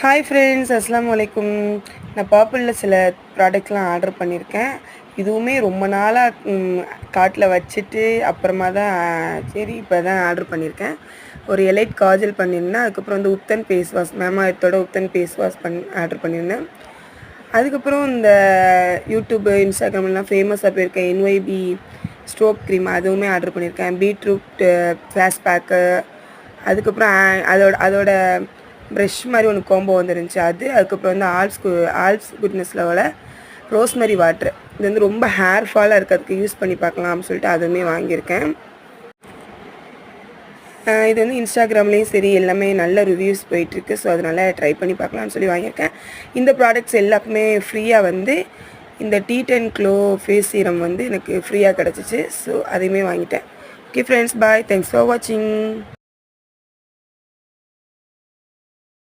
Hi friends, அஸ்ஸலாமு அலைக்கும். நான் பர்பிளில் சில ப்ராடக்ட்ஸ்லாம் ஆர்டர் பண்ணியிருக்கேன். இதுவுமே ரொம்ப நாளாக கார்ட்டில் வச்சுட்டு அப்புறமா தான் சரி இப்போ தான் ஆர்டர் பண்ணியிருக்கேன். ஒரு எலைட் காஜல் பண்ணியிருந்தேன். அதுக்கப்புறம் வந்து உப்தன் ஃபேஸ் வாஷ், மேமாஎர்த்தோட உப்தன் ஃபேஸ் வாஷ் ஆர்டர் பண்ணியிருந்தேன். அதுக்கப்புறம் இந்த யூடியூப், இன்ஸ்டாகிராம்லாம் ஃபேமஸாக போயிருக்க என்ஒய்பி ஸ்ட்ரோப் க்ரீம் அதுவுமே ஆர்டர் பண்ணியிருக்கேன். பீட்ரூட் ஃபேஸ் பேக்கு, அதுக்கப்புறம் அதோட ப்ரஷ் மாதிரி ஒன்று கோம்போ வந்துருந்துச்சு அது. அதுக்கப்புறம் வந்து ஆல்ஸ் குட்னஸில் உள்ள ரோஸ்மெரி வாட்ரு. இது வந்து ரொம்ப ஹேர் ஃபாலாக இருக்கிறதுக்கு யூஸ் பண்ணி பார்க்கலாம் அப்படின்னு சொல்லிட்டு அதுவுமே வாங்கியிருக்கேன். இது வந்து இன்ஸ்டாகிராம்லேயும் சரி எல்லாமே நல்ல ரிவ்யூஸ் போயிட்டுருக்கு. ஸோ அதனால் ட்ரை பண்ணி பார்க்கலாம்னு சொல்லி வாங்கியிருக்கேன். இந்த ப்ராடக்ட்ஸ் எல்லாருக்குமே ஃப்ரீயாக வந்து இந்த T10 க்ளோ ஃபேஸ் சீரம் வந்து எனக்கு ஃப்ரீயாக கிடச்சிச்சு. ஸோ அதையுமே வாங்கிட்டேன். Okay friends, bye. Thanks for வாட்சிங்.